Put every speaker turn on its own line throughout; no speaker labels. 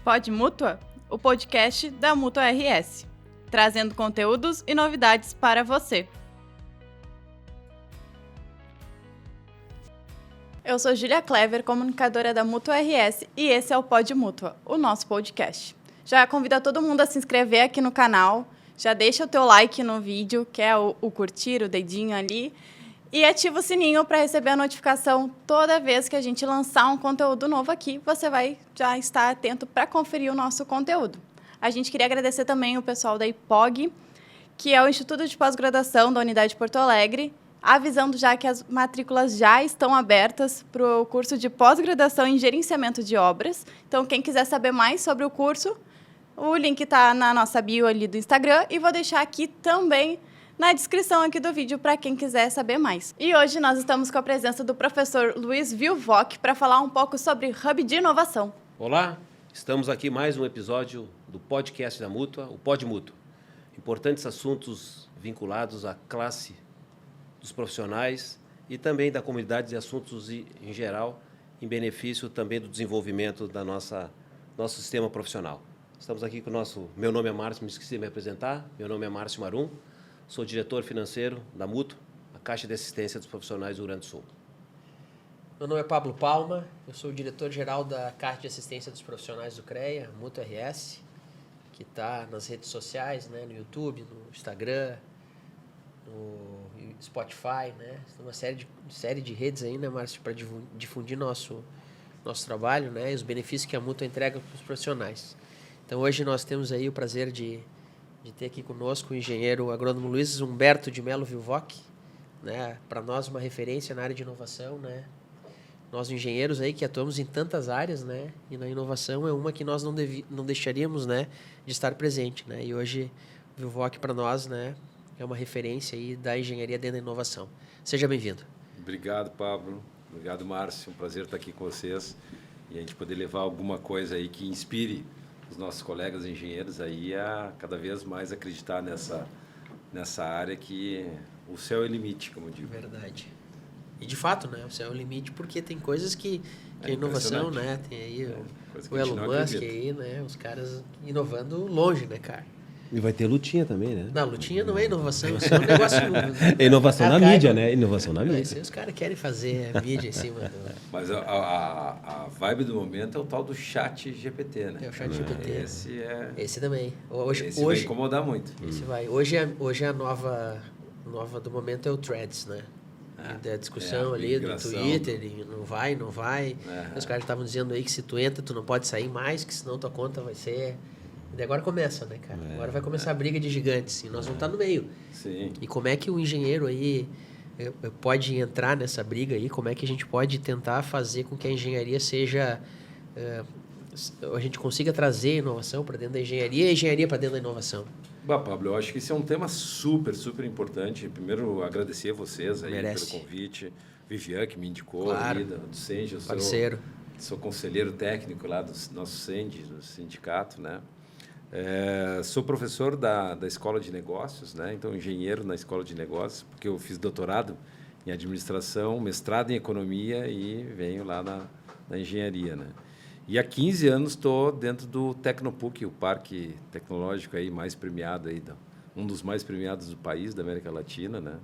Pod Mútua, o podcast da Mútua RS, trazendo conteúdos e novidades para você. Eu sou Júlia Clever, comunicadora da Mútua RS, e esse é o Pod Mútua, o nosso podcast. Já convido todo mundo a se inscrever aqui no canal, já deixa o teu like no vídeo, que é o curtir, o dedinho ali, e ativa o sininho para receber a notificação toda vez que a gente lançar um conteúdo novo aqui. Você vai já estar atento para conferir o nosso conteúdo. A gente queria agradecer também o pessoal da IPOG, que é o Instituto de Pós-Graduação da Unidade Porto Alegre, avisando já que as matrículas já estão abertas para o curso de pós-graduação em gerenciamento de obras. Então, quem quiser saber mais sobre o curso, o link está na nossa bio ali do Instagram e vou deixar aqui também na descrição aqui do vídeo para quem quiser saber mais. E hoje nós estamos com a presença do professor Luiz Vilvoc para falar um pouco sobre Hub de Inovação.
Olá, estamos aqui mais um episódio do podcast da Mútua, o Pod Mútua. Importantes assuntos vinculados à classe dos profissionais e também da comunidade de assuntos em geral, em benefício também do desenvolvimento da nosso sistema profissional. Estamos aqui com meu nome é Márcio, me esqueci de me apresentar, meu nome é Márcio Marum. Sou diretor financeiro da Mútua, a Caixa de Assistência dos Profissionais do Rio Grande do Sul.
Meu nome é Pablo Palma, eu sou o diretor-geral da Caixa de Assistência dos Profissionais do CREA, Mútua RS, que está nas redes sociais, né, no YouTube, no Instagram, no Spotify, né? Uma série de redes aí, né, Márcio, para difundir nosso trabalho, né, e os benefícios que a Mútua entrega para os profissionais. Então, hoje nós temos aí o prazer de ter aqui conosco o engenheiro agrônomo Luiz Humberto de Melo Vilvoc, né? Para nós uma referência na área de inovação, né? Nós engenheiros aí que atuamos em tantas áreas, né? E na inovação é uma que nós não deixaríamos, né, de estar presente, né? E hoje o Vilvoc para nós, né, é uma referência aí da engenharia dentro da inovação. Seja bem-vindo.
Obrigado, Pablo. Obrigado, Márcio. Um prazer estar aqui com vocês e a gente poder levar alguma coisa aí que inspire os nossos colegas engenheiros aí a cada vez mais acreditar nessa área que o céu é o limite, como eu digo.
Verdade. E de fato, né, o céu é o limite porque tem coisas que a inovação, né, tem aí o Elon Musk aí, né, os caras inovando longe, né, cara?
E vai ter lutinha também, né?
Não, lutinha não é inovação, é só um negócio...
É inovação na mídia, né? Inovação na mídia.
Os caras querem fazer a mídia em cima do...
Mas a vibe do momento é o tal do chat GPT, né?
É o chat GPT. Esse também.
Esse vai incomodar muito.
Esse vai. Hoje a nova do momento é o Threads, né? Da discussão ali do Twitter, não vai. Os caras estavam dizendo aí que se tu entra, tu não pode sair mais, que senão tua conta vai ser... E agora começa, né, cara? Agora vai começar a briga de gigantes e nós vamos estar no meio.
Sim.
E como é que o engenheiro aí pode entrar nessa briga aí? Como é que a gente pode tentar fazer com que a engenharia seja... a gente consiga trazer inovação para dentro da engenharia e a engenharia para dentro da inovação?
Bah, Pablo, eu acho que esse é um tema super, super importante. Primeiro, agradecer a vocês aí pelo convite. Vivian, que me indicou,
claro.
Ali do SEND.
Parceiro.
Sou conselheiro técnico lá do nosso SEND, do sindicato, né? Sou professor da Escola de Negócios, né? Então, engenheiro na Escola de Negócios, porque eu fiz doutorado em administração, mestrado em economia e venho lá na engenharia, né? E há 15 anos estou dentro do Tecnopuc, o parque tecnológico aí mais premiado, aí, um dos mais premiados do país, da América Latina, né?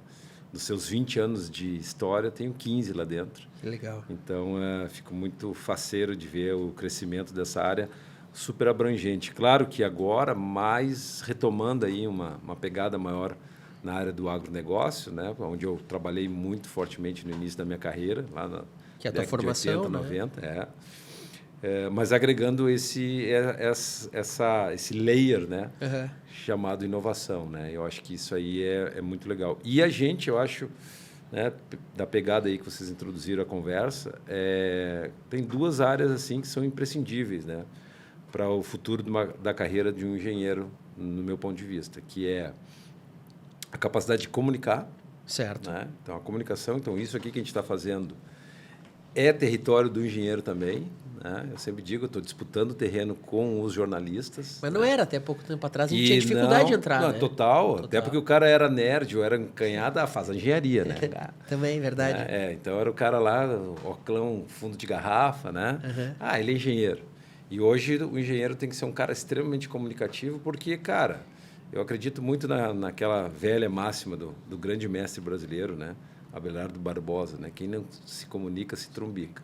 Dos seus 20 anos de história, tenho 15 lá dentro.
Que legal.
Então, fico muito faceiro de ver o crescimento dessa área super abrangente. Claro que agora, mais retomando aí uma pegada maior na área do agronegócio, né? Onde eu trabalhei muito fortemente no início da minha carreira, lá na
que é a tua formação,
80, 90, mas agregando esse layer, né? Chamado inovação, né? Eu acho que isso aí é muito legal. E a gente, eu acho, né, da pegada aí que vocês introduziram a conversa, tem duas áreas assim que são imprescindíveis, né, para o futuro da carreira de um engenheiro, no meu ponto de vista, que é a capacidade de comunicar.
Certo.
Né? Então, a comunicação, isso aqui que a gente está fazendo é território do engenheiro também. Né? Eu sempre digo, eu estou disputando terreno com os jornalistas.
Mas não era, até pouco tempo atrás, a gente tinha dificuldade de entrar, né?
Total, até porque o cara era nerd ou era encanhado, faz engenharia, né?
Também, verdade.
Então era o cara lá, oclão, fundo de garrafa, né? Ele é engenheiro. E hoje o engenheiro tem que ser um cara extremamente comunicativo, porque, cara, eu acredito muito naquela velha máxima do grande mestre brasileiro, né? Abelardo Barbosa, né? Quem não se comunica se trumbica.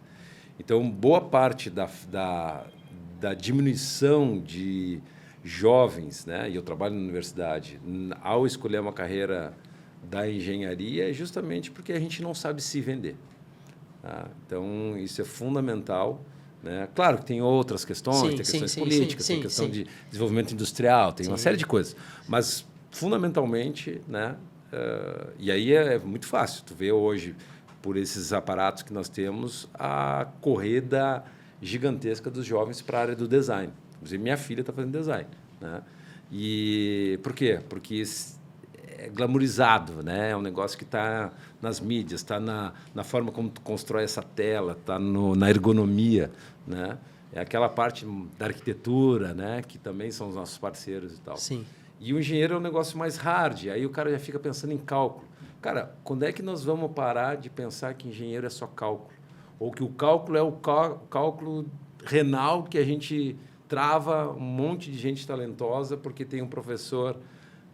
Então, boa parte da diminuição de jovens, né? E eu trabalho na universidade, ao escolher uma carreira da engenharia, é justamente porque a gente não sabe se vender. Tá? Então, isso é fundamental. Né? Claro que tem outras questões, tem questões políticas, tem questão de desenvolvimento industrial, tem uma série de coisas. Mas, fundamentalmente, né? E aí é muito fácil. Tu vê hoje, por esses aparatos que nós temos, a corrida gigantesca dos jovens para a área do design. Inclusive, minha filha está fazendo design. Né? E por quê? Porque é glamourizado, né? É um negócio que está nas mídias, está na forma como tu constrói essa tela, está na ergonomia, né? É aquela parte da arquitetura, né? Que também são os nossos parceiros e tal.
Sim.
E o engenheiro é um negócio mais hard, aí o cara já fica pensando em cálculo. Cara, quando é que nós vamos parar de pensar que engenheiro é só cálculo? Ou que o cálculo é o cálculo renal que a gente trava um monte de gente talentosa porque tem um professor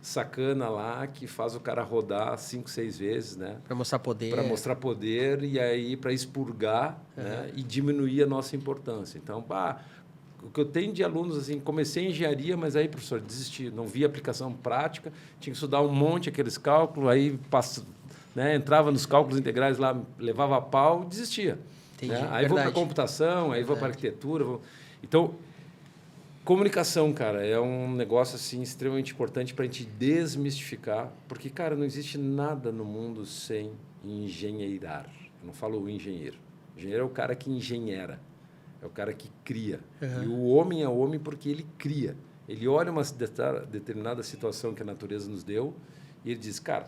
sacana lá que faz o cara rodar 5, 6 vezes, né?
Para mostrar poder.
Para mostrar poder e aí para expurgar, né? E diminuir a nossa importância. Então, o que eu tenho de alunos, assim, comecei em engenharia, mas aí, professor, desisti, não vi aplicação prática, tinha que estudar um monte aqueles cálculos, aí né? Entrava nos cálculos integrais lá, levava a pau, desistia. Né? Aí vou para computação, aí vou para arquitetura. Então, comunicação, cara, é um negócio assim extremamente importante para a gente desmistificar, porque, cara, não existe nada no mundo sem engenheirar. Eu não falo o engenheiro. O engenheiro é o cara que engenheira, é o cara que cria. E o homem é homem porque ele cria. Ele olha uma determinada situação que a natureza nos deu e ele diz, cara,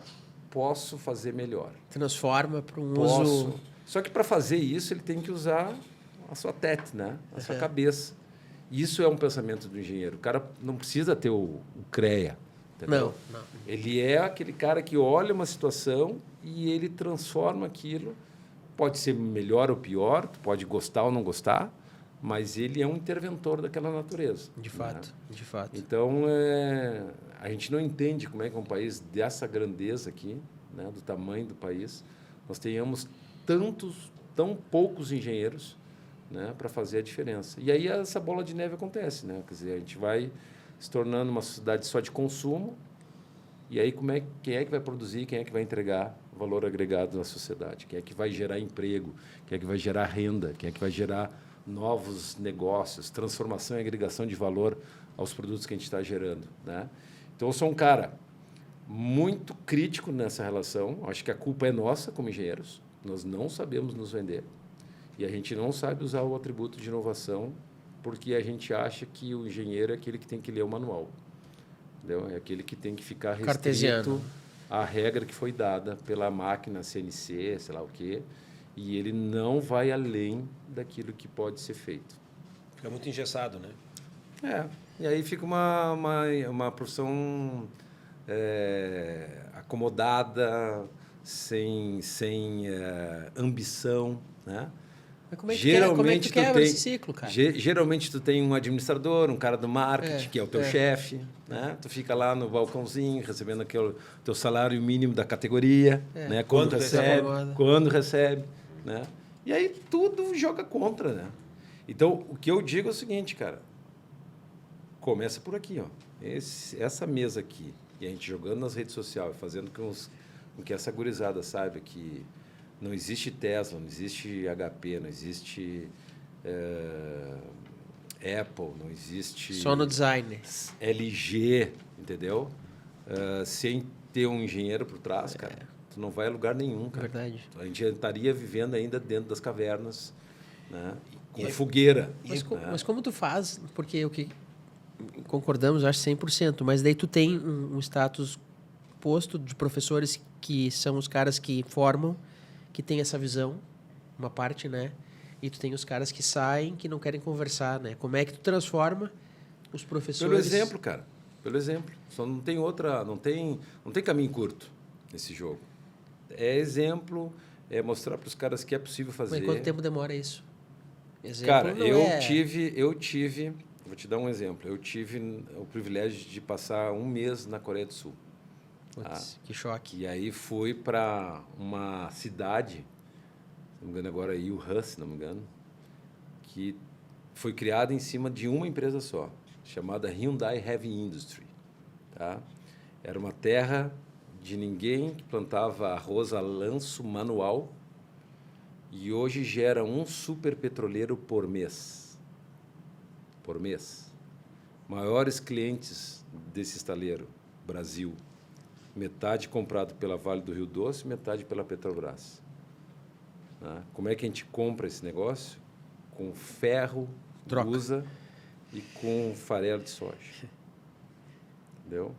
posso fazer melhor.
Transforma para um uso...
Só que para fazer isso ele tem que usar a sua tête, né? A sua cabeça. Isso é um pensamento do engenheiro. O cara não precisa ter o CREA. Entendeu?
Não.
Ele é aquele cara que olha uma situação e ele transforma aquilo. Pode ser melhor ou pior, tu pode gostar ou não gostar, mas ele é um interventor daquela natureza.
De fato, né? De fato.
Então, a gente não entende como é que um país dessa grandeza aqui, né, do tamanho do país, nós tenhamos tão poucos engenheiros, né, para fazer a diferença. E aí essa bola de neve acontece, né? Quer dizer, a gente vai se tornando uma sociedade só de consumo, e aí quem é que vai produzir, quem é que vai entregar valor agregado na sociedade? Quem é que vai gerar emprego? Quem é que vai gerar renda? Quem é que vai gerar novos negócios, transformação e agregação de valor aos produtos que a gente está gerando, né? Então, eu sou um cara muito crítico nessa relação. Acho que a culpa é nossa como engenheiros. Nós não sabemos nos vender. E a gente não sabe usar o atributo de inovação porque a gente acha que o engenheiro é aquele que tem que ler o manual. Entendeu? É aquele que tem que ficar restrito à regra que foi dada pela máquina CNC, sei lá o quê, e ele não vai além daquilo que pode ser feito.
Fica muito engessado, né?
E aí fica uma profissão acomodada, sem ambição, né?
Mas como é que tu quebra esse ciclo, cara?
Geralmente tu tem um administrador, um cara do marketing, que é o teu chefe, né? Tu fica lá no balcãozinho recebendo aquele teu salário mínimo da categoria, né? Quando recebe, né? E aí tudo joga contra, né? Então, o que eu digo é o seguinte, cara, começa por aqui, ó. Essa mesa aqui, e a gente jogando nas redes sociais, fazendo com que essa gurizada saiba que não existe Tesla, não existe HP, não existe Apple, não existe...
Só no design.
LG, entendeu? Sem ter um engenheiro por trás, cara, tu não vai a lugar nenhum, cara.
Verdade.
A gente estaria vivendo ainda dentro das cavernas, né? Com fogueira.
Mas como tu faz? Porque o que concordamos, eu acho 100%, mas daí tu tem um status posto de professores que são os caras que formam, que tem essa visão, uma parte, né? E tu tem os caras que saem, que não querem conversar, né? Como é que tu transforma os professores...
Pelo exemplo, cara. Pelo exemplo. Só não tem outra... Não tem caminho curto nesse jogo. É exemplo, é mostrar para os caras que é possível fazer.
Mas quanto tempo demora isso? exemplo
Cara,
não
eu
é...
tive, vou te dar um exemplo. Eu tive o privilégio de passar um mês na Coreia do Sul.
Putz, que choque.
E aí fui para uma cidade, se não me engano agora é Yuhan, se não me engano, que foi criada em cima de uma empresa só, chamada Hyundai Heavy Industry. Tá? Era uma terra de ninguém que plantava arroz a lanço manual e hoje gera um super petroleiro por mês. Por mês. Maiores clientes desse estaleiro, Brasil. Metade comprado pela Vale do Rio Doce, metade pela Petrobras. Tá? Como é que a gente compra esse negócio? Com ferro, usa e com farelo de soja. Entendeu?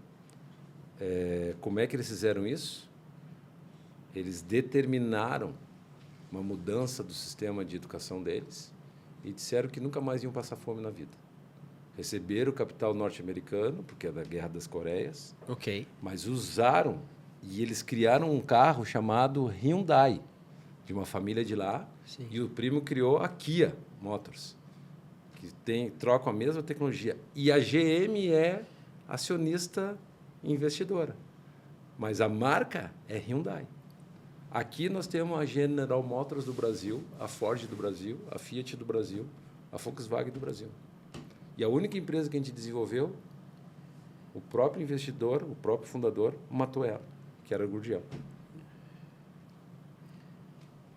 Como é que eles fizeram isso? Eles determinaram uma mudança do sistema de educação deles e disseram que nunca mais iam passar fome na vida. Receberam o capital norte-americano, porque é da Guerra das Coreias, mas usaram e eles criaram um carro chamado Hyundai, de uma família de lá,
Sim.
E o primo criou a Kia Motors, que trocam a mesma tecnologia. E a GM é acionista e investidora, mas a marca é Hyundai. Aqui nós temos a General Motors do Brasil, a Ford do Brasil, a Fiat do Brasil, a Volkswagen do Brasil. E a única empresa que a gente desenvolveu, o próprio investidor, o próprio fundador, matou ela, que era a Gurgel.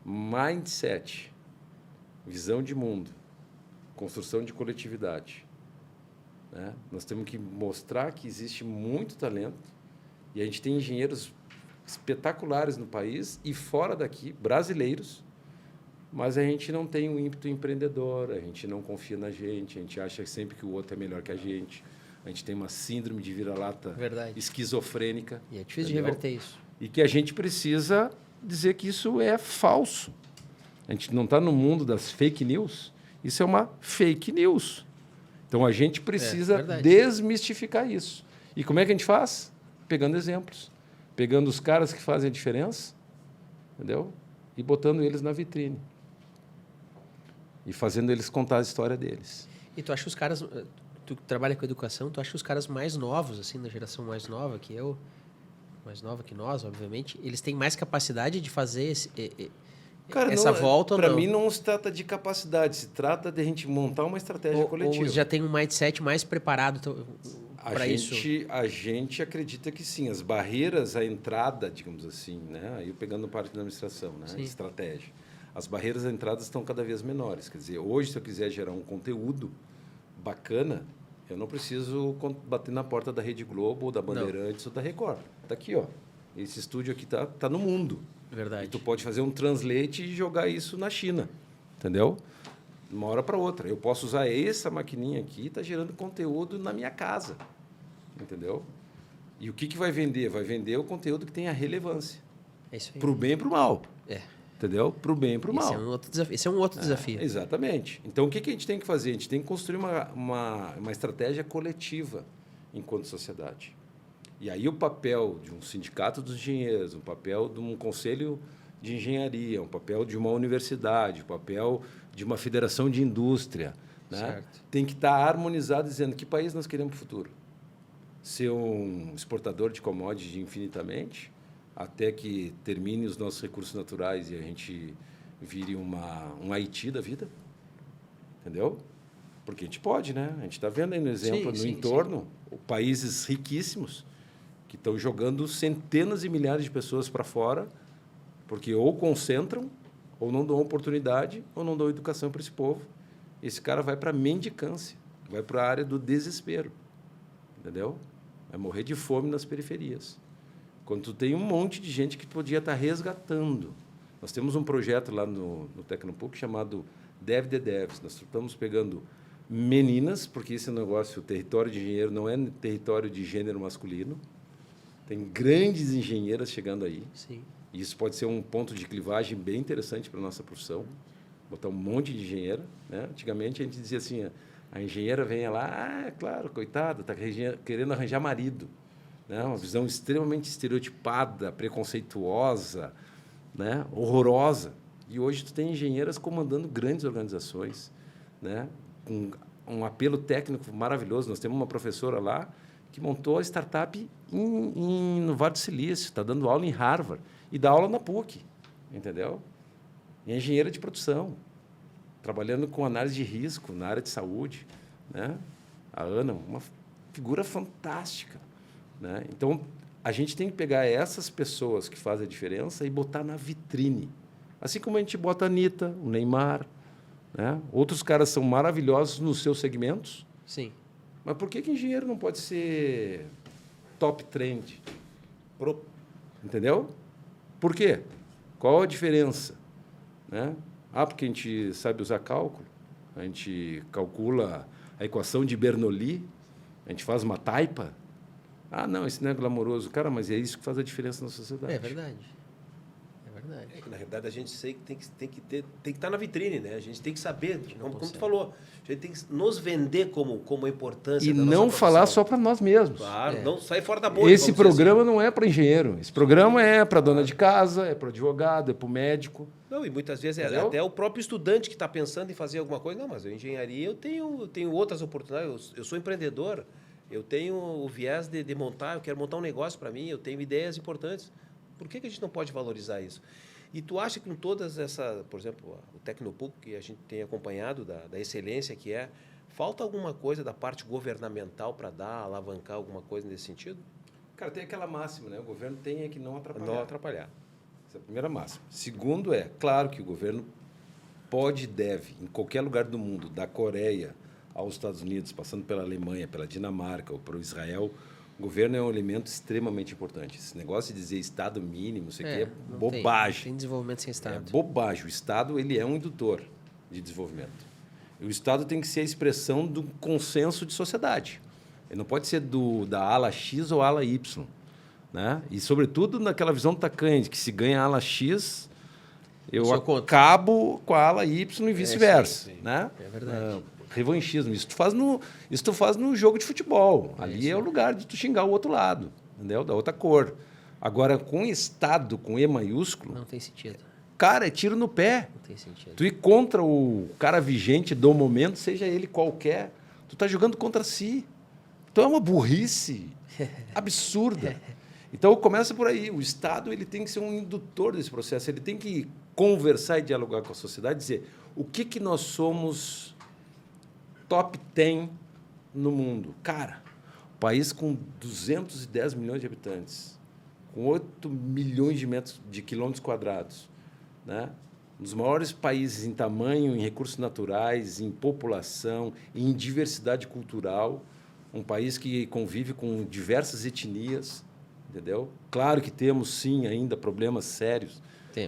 Mindset, visão de mundo, construção de coletividade. Né? Nós temos que mostrar que existe muito talento e a gente tem engenheiros espetaculares no país e fora daqui, brasileiros, mas a gente não tem um ímpeto empreendedor, a gente não confia na gente, a gente acha sempre que o outro é melhor que a gente tem uma síndrome de vira-lata esquizofrênica.
E é difícil de reverter isso.
E que a gente precisa dizer que isso é falso. A gente não está no mundo das fake news, isso é uma fake news. Então, a gente precisa desmistificar isso. E como é que a gente faz? Pegando exemplos. Pegando os caras que fazem a diferença, entendeu? E botando eles na vitrine. E fazendo eles contar a história deles.
E tu acha os caras... Tu trabalha com educação, tu acha os caras mais novos, assim, da geração mais nova que eu, mais nova que nós, obviamente, eles têm mais capacidade de fazer essa volta ou não?
Para mim, não se trata de capacidade, se trata de a gente montar uma estratégia coletiva.
Ou já tem um mindset mais preparado para isso?
A gente acredita que sim. As barreiras à entrada, digamos assim, né? Aí pegando parte da administração, né? Estratégia. As barreiras à entrada estão cada vez menores. Quer dizer, hoje, se eu quiser gerar um conteúdo bacana, eu não preciso bater na porta da Rede Globo, ou da Bandeirantes, ou da Record. Está aqui, ó. Esse estúdio aqui tá no mundo.
Verdade.
E tu pode fazer um translate e jogar isso na China. Entendeu? De uma hora para outra. Eu posso usar essa maquininha aqui e está gerando conteúdo na minha casa. Entendeu? E o que vai vender? Vai vender o conteúdo que tem a relevância.
É isso aí.
Para o bem e para o mal.
É.
Entendeu? Para o bem e para o mal.
Esse é um outro desafio.
Exatamente. Então, o que a gente tem que fazer? A gente tem que construir uma estratégia coletiva enquanto sociedade. E aí o papel de um sindicato dos engenheiros, o papel de um conselho de engenharia, o papel de uma universidade, o papel de uma federação de indústria, né? Tem que estar harmonizado dizendo que país nós queremos para o futuro. Ser um exportador de commodities infinitamente, até que termine os nossos recursos naturais e a gente vire um Haiti da vida. Entendeu? Porque a gente pode, né? A gente está vendo aí no exemplo, no entorno, países riquíssimos que estão jogando centenas e milhares de pessoas para fora porque ou concentram, ou não dão oportunidade, ou não dão educação para esse povo. Esse cara vai para a mendicância, vai para a área do desespero. Entendeu? Vai morrer de fome nas periferias. Quando tu tem um monte de gente que podia estar resgatando. Nós temos um projeto lá no Tecnopuc chamado Dev the Devs. Nós estamos pegando meninas, porque esse negócio, o território de engenheiro não é território de gênero masculino. Tem grandes engenheiras chegando aí.
Sim.
E isso pode ser um ponto de clivagem bem interessante para a nossa profissão. Botar um monte de engenheira. Né? Antigamente, a gente dizia assim, a engenheira vem lá, claro, coitada, está querendo arranjar marido. Né? Uma visão extremamente estereotipada, preconceituosa, né? Horrorosa. E hoje tu tem engenheiras comandando grandes organizações, né? Com um apelo técnico maravilhoso. Nós temos uma professora lá que montou a startup no Vale do Silício, está dando aula em Harvard e dá aula na PUC, entendeu? E é engenheira de produção, trabalhando com análise de risco na área de saúde, né? A Ana, uma figura fantástica, né? Então, a gente tem que pegar essas pessoas que fazem a diferença e botar na vitrine. Assim como a gente bota a Anitta, o Neymar, né? Outros caras são maravilhosos nos seus segmentos.
Sim.
Mas por que engenheiro não pode ser top trend? Entendeu? Por quê? Qual a diferença? Né? Porque a gente sabe usar cálculo, a gente calcula a equação de Bernoulli, a gente faz uma taipa. Não, isso não é glamouroso. Cara, mas é isso que faz a diferença na sociedade.
É verdade.
É que, na realidade, a gente tem que estar na vitrine, né? A gente tem que saber, como tu falou, a gente tem que nos vender como a importância
e
da nossa
não
profissão.
falar só para nós mesmos.
Claro, não sair fora da bolha.
Esse programa não é para engenheiro. Esse programa é para dona de casa, é para advogado, é para o médico.
Não, e muitas vezes até o próprio estudante que está pensando em fazer alguma coisa. Não, mas a engenharia eu tenho outras oportunidades. Eu sou empreendedor, eu tenho o viés de montar, eu quero montar um negócio para mim, eu tenho ideias importantes. Por que a gente não pode valorizar isso? E tu acha que com todas essas, por exemplo, o Tecnopuc, que a gente tem acompanhado, da excelência que é, falta alguma coisa da parte governamental para alavancar alguma coisa nesse sentido?
Cara, tem aquela máxima, né? O governo tem que não atrapalhar.
Não atrapalhar.
Essa é a primeira máxima. Segundo claro que o governo pode e deve, em qualquer lugar do mundo, da Coreia aos Estados Unidos, passando pela Alemanha, pela Dinamarca ou para o Israel, o governo é um elemento extremamente importante. Esse negócio de dizer Estado mínimo, isso aqui é bobagem.
Tem desenvolvimento sem Estado.
É bobagem. O Estado ele é um indutor de desenvolvimento. E o Estado tem que ser a expressão do consenso de sociedade. Ele não pode ser da ala X ou ala Y. Né? E, sobretudo, naquela visão tacanha, de que se ganha a ala X, eu acabo com a ala Y e vice-versa.
Sim.
Né?
É verdade.
Revanchismo. Isso tu faz no jogo de futebol. Ali é o lugar de tu xingar o outro lado, entendeu? Da outra cor. Agora, com Estado, com E maiúsculo...
Não tem sentido.
Cara, é tiro no pé.
Não tem sentido.
Tu ir contra o cara vigente do momento, seja ele qualquer, tu tá jogando contra si. Então é uma burrice absurda. Então começa por aí. O Estado ele tem que ser um indutor desse processo. Ele tem que conversar e dialogar com a sociedade, dizer o que nós somos... top 10 no mundo. Cara, país com 210 milhões de habitantes, com 8 milhões de quilômetros quadrados, né? Um dos maiores países em tamanho, em recursos naturais, em população, em diversidade cultural, um país que convive com diversas etnias, entendeu? Claro que temos, sim, ainda problemas sérios,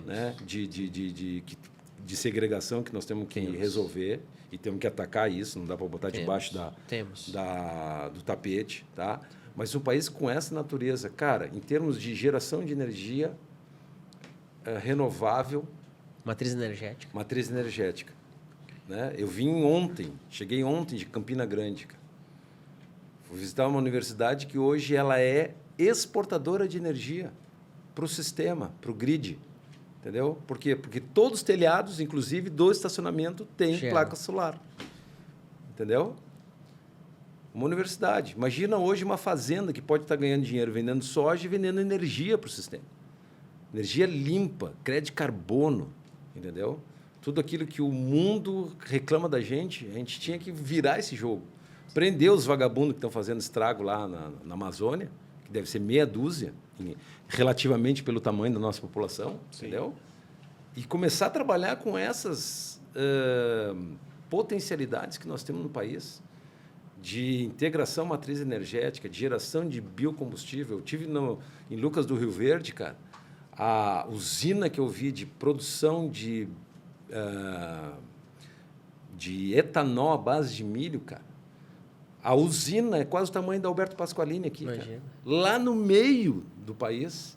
né? de segregação que nós temos que resolver. E temos que atacar isso, não dá para botar debaixo do tapete. Tá? Mas um país com essa natureza, cara, em termos de geração de energia renovável...
Matriz energética.
Né? Eu cheguei ontem de Campina Grande. Cara. Fui visitar uma universidade que hoje ela é exportadora de energia para o sistema, para o grid. Entendeu? Por quê? Porque todos os telhados, inclusive do estacionamento, têm placa solar. Entendeu? Uma universidade. Imagina hoje uma fazenda que pode estar ganhando dinheiro vendendo soja e vendendo energia para o sistema. Energia limpa, crédito de carbono. Entendeu? Tudo aquilo que o mundo reclama da gente, a gente tinha que virar esse jogo. Prender os vagabundos que estão fazendo estrago lá na Amazônia, que deve ser meia dúzia, relativamente pelo tamanho da nossa população, entendeu? E começar a trabalhar com essas potencialidades que nós temos no país, de integração matriz energética, de geração de biocombustível. Eu tive em Lucas do Rio Verde, cara, a usina que eu vi de produção de etanol à base de milho, cara. A usina é quase o tamanho da Alberto Pasqualini aqui, cara. Lá no meio do país,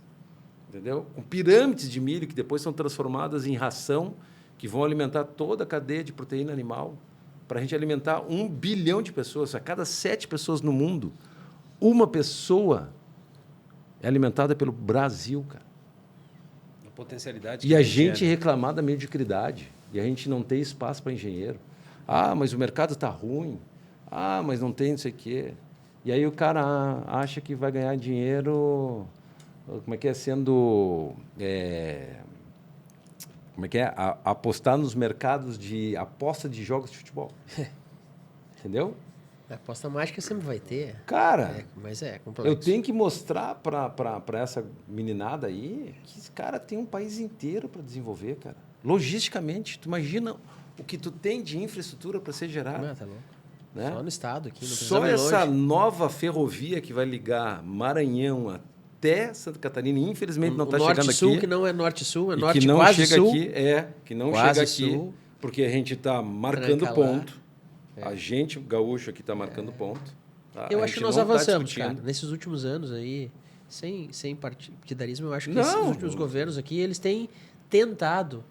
entendeu? Com pirâmides de milho que depois são transformadas em ração, que vão alimentar toda a cadeia de proteína animal, para a gente alimentar 1 bilhão de pessoas. A cada 7 pessoas no mundo, uma pessoa é alimentada pelo Brasil, cara.
A potencialidade.
E a gente reclamar da mediocridade, e a gente não ter espaço para engenheiro. Ah, mas o mercado está ruim. Ah, mas não tem não sei o quê. E aí o cara acha que vai ganhar dinheiro, como é que é, como é que é? Apostar nos mercados de aposta de jogos de futebol. Entendeu?
A aposta mágica sempre vai ter.
Cara,
Mas é complexo.
eu tenho que mostrar para essa meninada aí que esse cara tem um país inteiro para desenvolver, cara. Logisticamente, tu imagina o que tu tem de infraestrutura para ser gerado.
Tá louco.
Né?
Só no estado aqui, não
Só
precisamos ir
essa
longe.
nova ferrovia que vai ligar Maranhão até Santa Catarina, infelizmente não está chegando
Norte-Sul,
aqui.
que não é norte-sul, é
E
norte
que não
quase
chega
sul.
aqui, que não
Quase
chega aqui,
sul.
porque a gente está marcando
Tranca lá.
ponto. A gente, gaúcho, aqui está marcando ponto. Tá?
Eu
A
acho que
gente
nós
não tá
avançamos,
discutindo.
cara. Nesses últimos anos aí, sem partidarismo, eu acho que
Não.
esses últimos governos aqui, eles têm tentado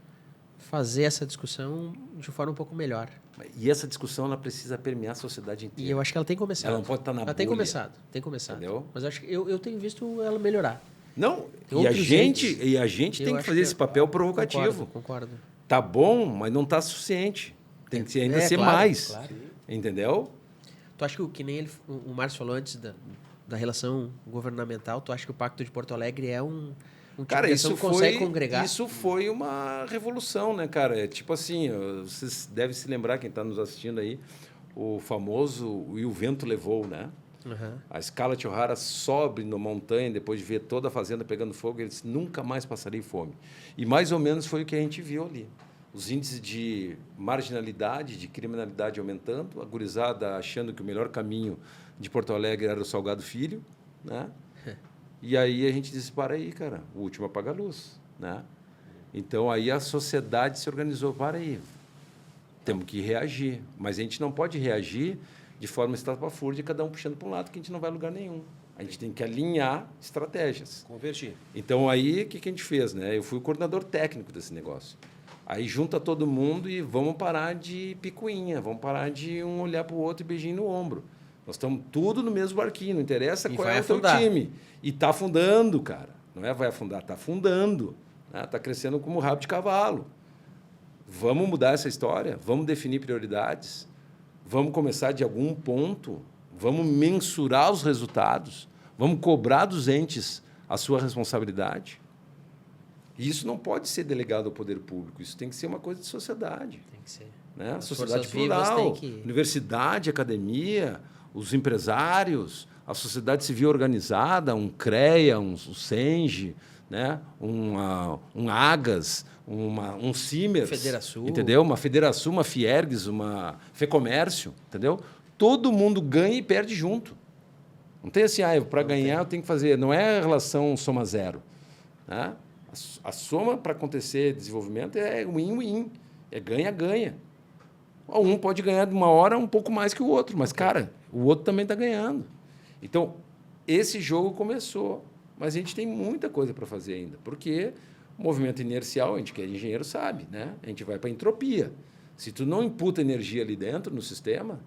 fazer essa discussão de forma um pouco melhor.
E essa discussão ela precisa permear a sociedade inteira.
E eu acho que ela tem começado.
Ela não pode estar na
Ela tem
bolha.
começado.
Entendeu?
Mas acho que eu tenho visto ela melhorar.
Não,
Tem
e a
outros
gente,
jeitos.
e a gente
Eu
tem que
acho
fazer esse papel provocativo.
Concordo.
Tá bom, mas não tá suficiente. Tem que ainda ser
claro,
mais.
claro.
Entendeu?
Tu acha que nem o Márcio falou antes da relação governamental, tu acha que o Pacto de Porto Alegre é um tipo
Cara,
de ação
isso
que consegue
foi,
congregar?
isso foi uma revolução, né, cara? É tipo assim, vocês devem se lembrar, quem está nos assistindo aí, o famoso E o Vento Levou, né?
Uhum.
A escala de O'Hara sobe na montanha, depois de ver toda a fazenda pegando fogo, eles nunca mais passarei fome. E mais ou menos foi o que a gente viu ali. Os índices de marginalidade, de criminalidade aumentando, a gurizada achando que o melhor caminho de Porto Alegre era o Salgado Filho, né? E aí a gente disse, para aí, cara, o último apaga a luz, né? Então aí a sociedade se organizou, para aí, temos que reagir, mas a gente não pode reagir de forma estapafúrdia, cada um puxando para um lado, que a gente não vai a lugar nenhum. A gente tem que alinhar estratégias.
Convergir.
Então aí o que a gente fez, né? Eu fui o coordenador técnico desse negócio. Aí junta todo mundo e vamos parar de picuinha, vamos parar de um olhar para o outro e beijinho no ombro. Nós estamos tudo no mesmo barquinho, não interessa
E
qual
vai
é o teu
afundar.
time. E está afundando, cara. Não é vai afundar, está afundando. Está crescendo como rabo de cavalo. Vamos mudar essa história? Vamos definir prioridades? Vamos começar de algum ponto? Vamos mensurar os resultados? Vamos cobrar dos entes a sua responsabilidade? E isso não pode ser delegado ao poder público, isso tem que ser uma coisa de sociedade.
Tem que ser.
Né?
As
Sociedade
forças vivas
plural,
têm que-
universidade, academia, os empresários, a sociedade civil organizada, um CREA, um SENGE, né? um AGAS, um CIMERS,
Federação.
entendeu? Uma Federação, uma Fiergs, uma FEComércio, entendeu? Todo mundo ganha e perde junto. Não tem assim, para ganhar eu tenho que fazer. Não é a relação soma zero. Né? A soma para acontecer desenvolvimento é win-win, é ganha-ganha. Um pode ganhar de uma hora um pouco mais que o outro, mas, cara, o outro também está ganhando. Então, esse jogo começou, mas a gente tem muita coisa para fazer ainda, porque o movimento inercial, a gente que é engenheiro sabe, né? A gente vai para a entropia. Se tu não imputa energia ali dentro, no sistema,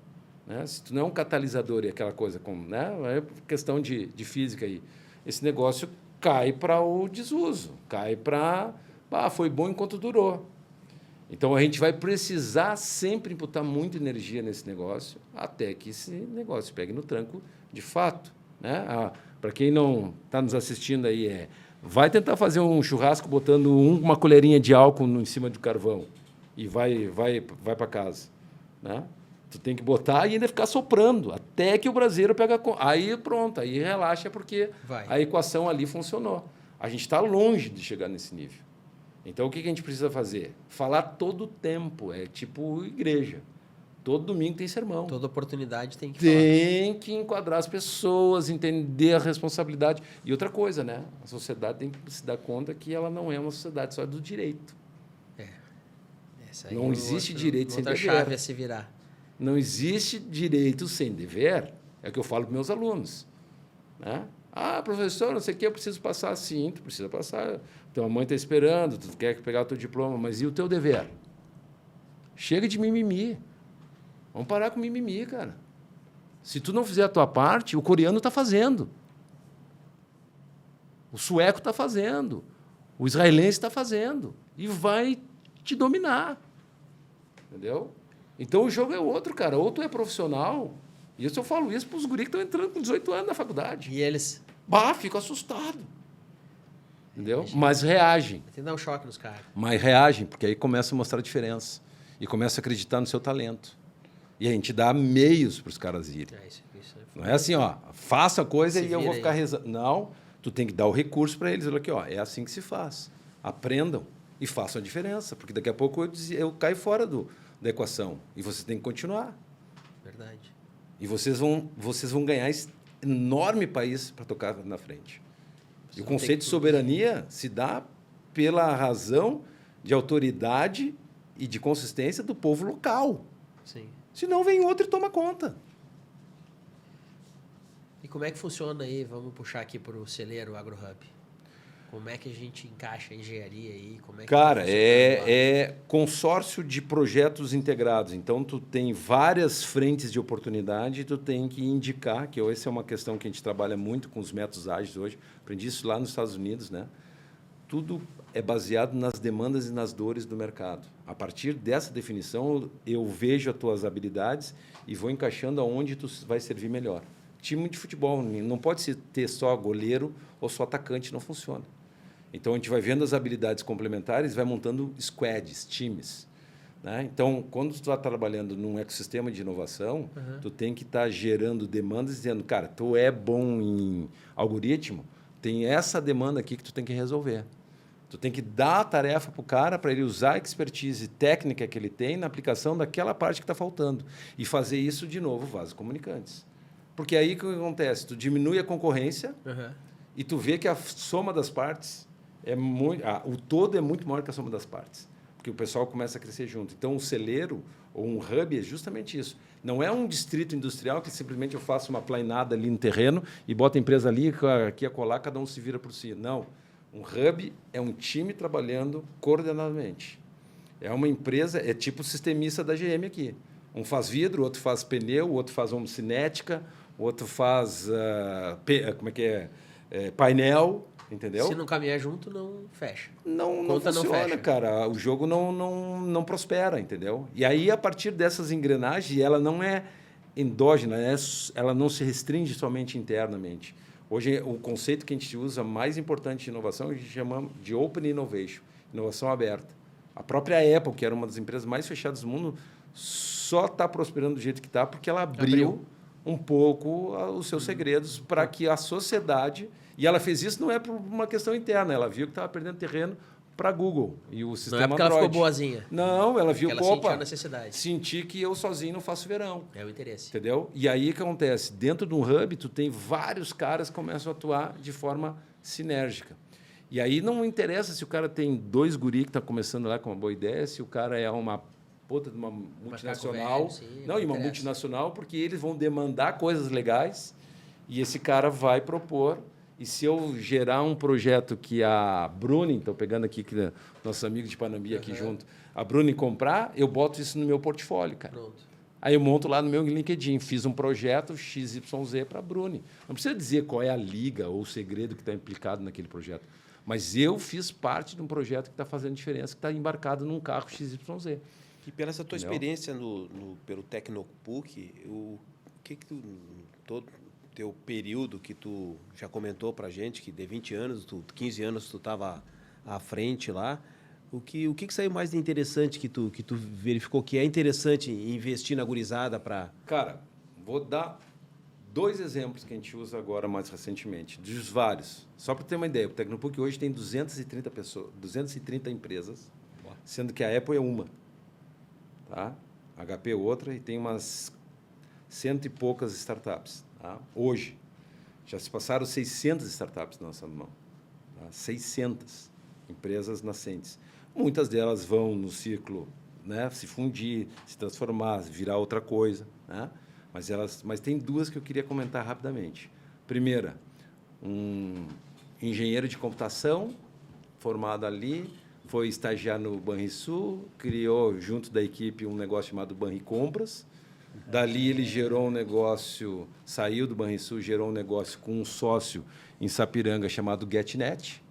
né? Se tu não é um catalisador e aquela coisa, né? É questão de física aí, esse negócio cai para o desuso, cai para... foi bom enquanto durou. Então, a gente vai precisar sempre imputar muita energia nesse negócio até que esse negócio pegue no tranco de fato. Né? Para quem não está nos assistindo aí, vai tentar fazer um churrasco botando uma colherinha de álcool em cima do carvão e vai para casa. Né? Tu tem que botar e ainda ficar soprando até que o braseiro pega... Aí pronto, aí relaxa porque a equação ali funcionou. A gente está longe de chegar nesse nível. Então, o que a gente precisa fazer? Falar todo o tempo. É tipo igreja. Todo domingo tem sermão.
Toda oportunidade tem que falar.
Tem que enquadrar as pessoas, entender a responsabilidade. E outra coisa, né? A sociedade tem que se dar conta que ela não é uma sociedade só do direito.
Essa aí
Não existe direito sem dever.
Outra chave a se virar.
Não existe direito sem dever. É o que eu falo para meus alunos. Né? Professor, não sei o que, eu preciso passar. Sim, tu precisa passar. Tua mãe está esperando, tu quer pegar o teu diploma, mas e o teu dever? Chega de mimimi. Vamos parar com mimimi, cara. Se tu não fizer a tua parte, o coreano está fazendo. O sueco está fazendo. O israelense está fazendo. E vai te dominar. Entendeu? Então, o jogo é outro, cara. Ou tu é profissional, e eu falo isso para os guris que estão entrando com 18 anos na faculdade.
E eles...
Fico assustado. Entendeu? Mas reagem.
Tem que dar um choque nos caras.
Mas reagem, porque aí começa a mostrar a diferença. E começa a acreditar no seu talento. E a gente dá meios para os caras irem.
Isso
Não é assim, faça a coisa
Se
e eu vou
vira
ficar
aí.
rezando. Não, tu tem que dar o recurso para eles. Olha aqui, é assim que se faz. Aprendam e façam a diferença, porque daqui a pouco eu caio fora da equação. E vocês têm que continuar.
Verdade.
E vocês vão ganhar esse enorme país para tocar na frente. E o
vão ter
conceito
que
de soberania se dá pela razão de autoridade e de consistência do povo local.
Sim.
Senão vem outro e toma conta.
E como é que funciona aí? Vamos puxar aqui para o celeiro AgroHub. Como é que a gente encaixa a engenharia aí? Como é que
Cara,
funciona
é consórcio de projetos integrados. Então, tu tem várias frentes de oportunidade e tu tem que indicar, que essa é uma questão que a gente trabalha muito com os métodos ágeis hoje. Aprendi isso lá nos Estados Unidos, né? Tudo é baseado nas demandas e nas dores do mercado. A partir dessa definição, eu vejo as tuas habilidades e vou encaixando aonde tu vai servir melhor. Time de futebol, não pode ter só goleiro ou só atacante, não funciona. Então, a gente vai vendo as habilidades complementares, vai montando squads, times. Né? Então, quando tu está trabalhando num ecossistema de inovação, tu tem que estar gerando demandas, dizendo, cara, tu é bom em algoritmo, tem essa demanda aqui que tu tem que resolver. Tu tem que dar a tarefa para o cara para ele usar a expertise técnica que ele tem na aplicação daquela parte que está faltando. E fazer isso, de novo, vasos comunicantes. Porque aí o que acontece? Tu diminui a concorrência e tu vê que a soma das partes é muito... o todo é muito maior que a soma das partes. Porque o pessoal começa a crescer junto. Então, um celeiro ou um hub é justamente isso. Não é um distrito industrial que simplesmente eu faço uma plainada ali no terreno e boto a empresa ali, aqui a colar, cada um se vira por si. Não. Um hub é um time trabalhando coordenadamente. É uma empresa, é tipo o sistemista da GM aqui. Um faz vidro, outro faz pneu, outro faz homocinética, outro faz painel, entendeu?
Se não caminhar junto, não fecha.
Não
Conta não
funciona,
fecha.
cara. O jogo não prospera, entendeu? E aí, a partir dessas engrenagens, ela não é endógena, ela não se restringe somente internamente. Hoje, o conceito que a gente usa mais importante de inovação, a gente chama de Open Innovation, inovação aberta. A própria Apple, que era uma das empresas mais fechadas do mundo, só está prosperando do jeito que está porque ela abriu um pouco os seus segredos para que a sociedade... E ela fez isso não é por uma questão interna, ela viu que estava perdendo terreno para a Google e o sistema
Não é porque
Android.
ela ficou boazinha.
Não, ela viu
Ela
que,
sentiu a
opa,
necessidade.
senti que eu sozinho não faço verão.
É o interesse.
Entendeu? E aí o que acontece? Dentro de um hub, tu tem vários caras que começam a atuar de forma sinérgica. E aí não interessa se o cara tem 2 guri que estão começando lá com uma boa ideia, se o cara é uma puta de uma multinacional.
Velho, sim,
não, e uma
interessa.
multinacional, porque eles vão demandar coisas legais e esse cara vai propor. E se eu gerar um projeto que a Bruni, estou pegando aqui que nossos amigos de Panambi aqui junto, a Bruni comprar, eu boto isso no meu portfólio, cara.
Pronto.
Aí eu monto lá no meu LinkedIn, fiz um projeto XYZ para a Bruni. Não precisa dizer qual é a liga ou o segredo que está implicado naquele projeto. Mas eu fiz parte de um projeto que está fazendo diferença, que está embarcado num carro XYZ.
E pela essa tua
Entendeu?
experiência pelo Tecnopuc, o que tu... teu período que tu já comentou para a gente, que de 20 anos, 15 anos tu estava à frente lá, o que saiu mais de interessante que tu verificou que é interessante investir na gurizada para... Cara,
Vou dar 2 exemplos que a gente usa agora mais recentemente, dos vários. Só para ter uma ideia, o Tecnopuc hoje tem 230 pessoas, 230 empresas, sendo que a Apple é uma. Tá? A HP é outra e tem umas 100 e poucas startups. Tá? Hoje, já se passaram 600 startups na nossa mão. Tá? 600 empresas nascentes. Muitas delas vão no ciclo, né, se fundir, se transformar, virar outra coisa. Né? Mas tem 2 que eu queria comentar rapidamente. Primeira, um engenheiro de computação formado ali, foi estagiar no Banrisul, criou, junto da equipe, um negócio chamado Banricompras. Dali ele gerou um negócio, saiu do Banrisul, gerou um negócio com um sócio em Sapiranga chamado GetNet,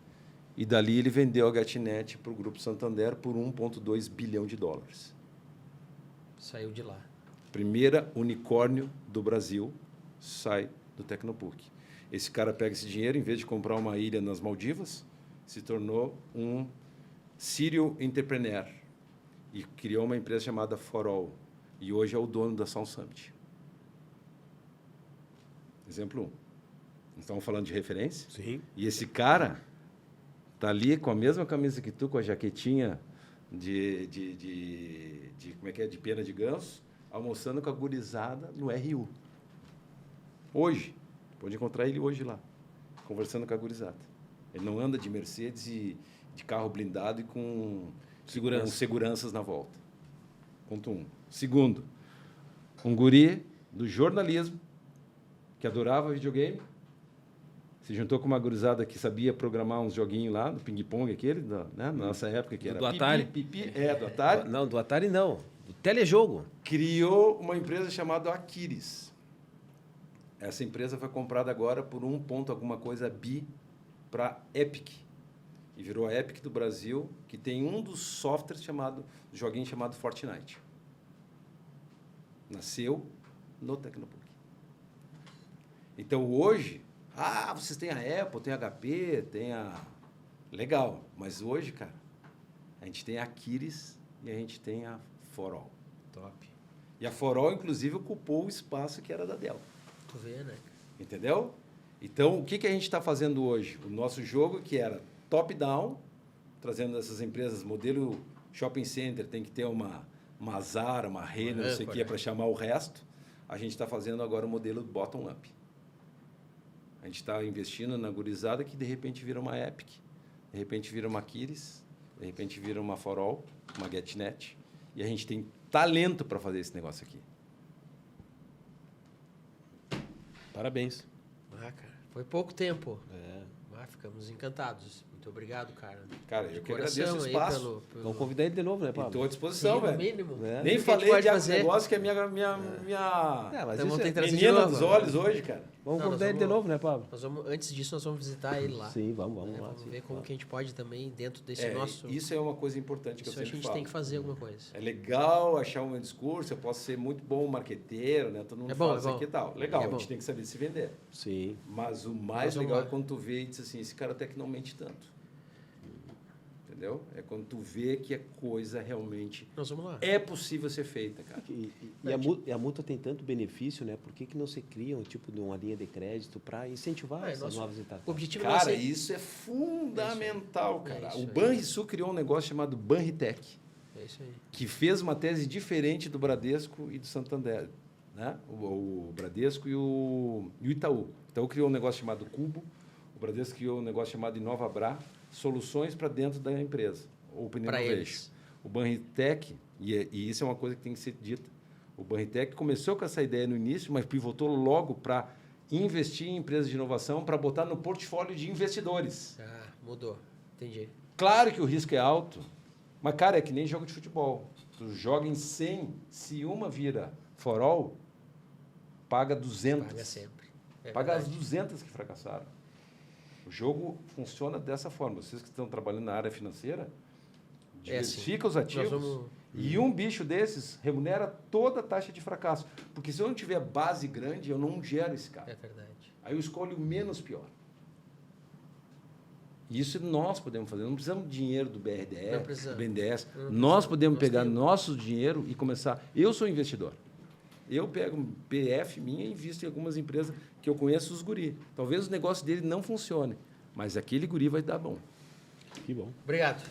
e dali ele vendeu a GetNet para o Grupo Santander por $1,2 bilhão.
Saiu de lá.
Primeira unicórnio do Brasil sai do Tecnopuc. Esse cara pega esse dinheiro, em vez de comprar uma ilha nas Maldivas, se tornou um serial entrepreneur e criou uma empresa chamada Forall. E hoje é o dono da Sound Summit. Exemplo 1. Estamos falando de referência?
Sim.
E esse cara tá ali com a mesma camisa que tu, com a jaquetinha como é que é? De pena de ganso, almoçando com a gurizada no RU. Hoje. Pode encontrar ele hoje lá, conversando com a gurizada. Ele não anda de Mercedes e de carro blindado e com seguranças na volta. Ponto 1. Segundo, um guri do jornalismo que adorava videogame, se juntou com uma gurizada que sabia programar uns joguinhos lá, do ping-pong aquele, né? Na nossa época, que era
do Atari.
do Atari.
Não, do Atari não. Do telejogo.
Criou uma empresa chamada Aquiles. Essa empresa foi comprada agora por 1 ponto alguma coisa bi para Epic. E virou a Epic do Brasil, que tem um dos softwares joguinho chamado Fortnite. Nasceu no Tecnopuc. Então, hoje, vocês têm a Apple, tem a HP, tem a... Legal, mas hoje, cara, a gente tem a Aquiles e a gente tem a Forall.
Top.
E a Forall, inclusive, ocupou o espaço que era da Dell.
Tu vê, né?
Entendeu? Então, o que a gente está fazendo hoje? O nosso jogo, que era top-down, trazendo essas empresas, modelo shopping center, tem que ter uma Zara, uma Renner, não sei o que, para chamar o resto. A gente está fazendo agora o modelo bottom-up. A gente está investindo na gurizada que, de repente, vira uma Epic, de repente, vira uma Aquiles, de repente, vira uma Forall, uma GetNet. E a gente tem talento para fazer esse negócio aqui.
Parabéns.
Cara, foi pouco tempo. Ficamos encantados. Muito obrigado, cara.
Cara, eu que agradeço o espaço.
Vamos convidar ele de novo, né, Pablo?
Estou à disposição, velho.
Mínimo.
Nem falei de negócio que é minha
mas
então,
isso
tem que trazer
menina
de novo,
dos olhos hoje, cara.
Vamos convidar ele de novo, né, Pablo?
Antes disso, nós vamos visitar ele lá.
Sim, vamos lá.
Vamos ver como que a gente pode também, dentro desse nosso...
Isso é uma coisa importante que eu
sempre falo. Isso a gente tem que fazer alguma coisa.
É legal achar um discurso, eu posso ser muito bom marqueteiro, né? Todo mundo fala isso aqui e tal. Legal, a gente tem que saber se vender.
Sim.
Mas o mais legal é quando tu vê e diz assim, esse cara até que não mente tanto. Entendeu? É quando tu vê que a coisa realmente é possível ser feita, cara.
E a mútua tem tanto benefício, né? Por que não se cria um tipo de uma linha de crédito para incentivar essas novas startups?
O objetivo
cara, isso é fundamental, cara. O Banrisul criou um negócio chamado Banritech.
É isso aí.
Que fez uma tese diferente do Bradesco e do Santander. Né? O Bradesco e o Itaú. O Itaú criou um negócio chamado Cubo. O Bradesco criou um negócio chamado InovaBra. Soluções para dentro da empresa. Open Innovation. O Banritech, e isso é uma coisa que tem que ser dita, o Banritech começou com essa ideia no início, mas pivotou logo para investir em empresas de inovação para botar no portfólio de investidores.
Mudou. Entendi.
Claro que o risco é alto, mas, cara, é que nem jogo de futebol. Tu joga em 100, se uma vira forall, paga 200.
Paga sempre.
Paga as 200 que fracassaram. O jogo funciona dessa forma. Vocês que estão trabalhando na área financeira, diversifica os ativos e um bicho desses remunera toda a taxa de fracasso. Porque se eu não tiver base grande, eu não gero esse cara.
É verdade.
Aí eu escolho o menos pior. Isso nós podemos fazer. Não precisamos de dinheiro do BRDE, do BNDES. Nós podemos pegar nosso dinheiro e começar. Eu sou investidor. Eu pego um PF minha e invisto em algumas empresas que eu conheço os guri. Talvez o negócio dele não funcione, mas aquele guri vai dar bom.
Que bom.
Obrigado.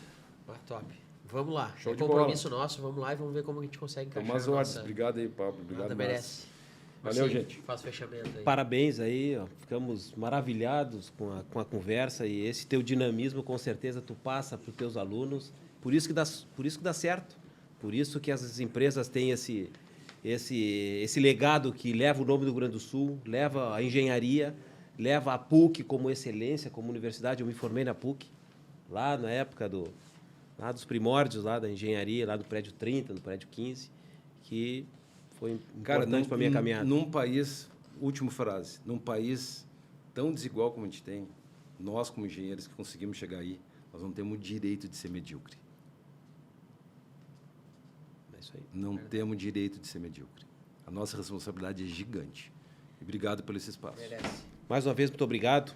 Top. Vamos lá.
Show de
compromisso nosso. Vamos lá e vamos ver como a gente consegue encaixar.
Umas ordens. Obrigado aí, Pablo. Obrigado,
merece.
Valeu, gente.
Faz o fechamento aí.
Parabéns aí. Ó. Ficamos maravilhados com a conversa e esse teu dinamismo, com certeza, tu passa para os teus alunos. Por isso que dá certo. Por isso que as empresas têm esse legado que leva o nome do Rio Grande do Sul, leva a engenharia, leva a PUC como excelência, como universidade. Eu me formei na PUC, lá na época lá dos primórdios lá da engenharia, lá do prédio 30, no prédio 15, que foi importante para a minha caminhada.
Num país, última frase, num país tão desigual como a gente tem, nós como engenheiros que conseguimos chegar aí, nós não temos o direito de ser medíocre.
isso aí.
Não temos direito de ser medíocre. A nossa responsabilidade é gigante. E obrigado pelo esse espaço.
Merece.
Mais uma vez, muito obrigado.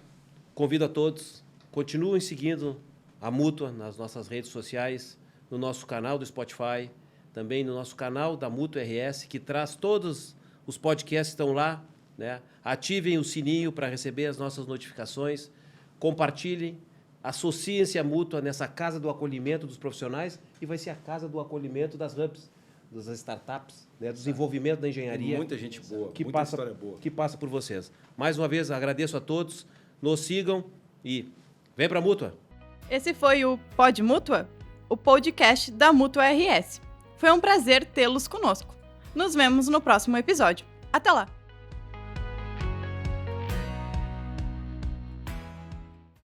Convido a todos, continuem seguindo a Mútua nas nossas redes sociais, no nosso canal do Spotify, também no nosso canal da Mútua RS, que traz todos os podcasts que estão lá, né? Ativem o sininho para receber as nossas notificações, compartilhem, associem-se à Mútua nessa casa do acolhimento dos profissionais e vai ser a casa do acolhimento das hubs, das startups, né? Do desenvolvimento da engenharia.
Muita gente boa,
que
muita
passa,
história boa.
que passa por vocês. Mais uma vez, agradeço a todos, nos sigam e vem para a Mútua.
Esse foi o Pod Mútua, o podcast da Mútua RS. Foi um prazer tê-los conosco. Nos vemos no próximo episódio. Até lá!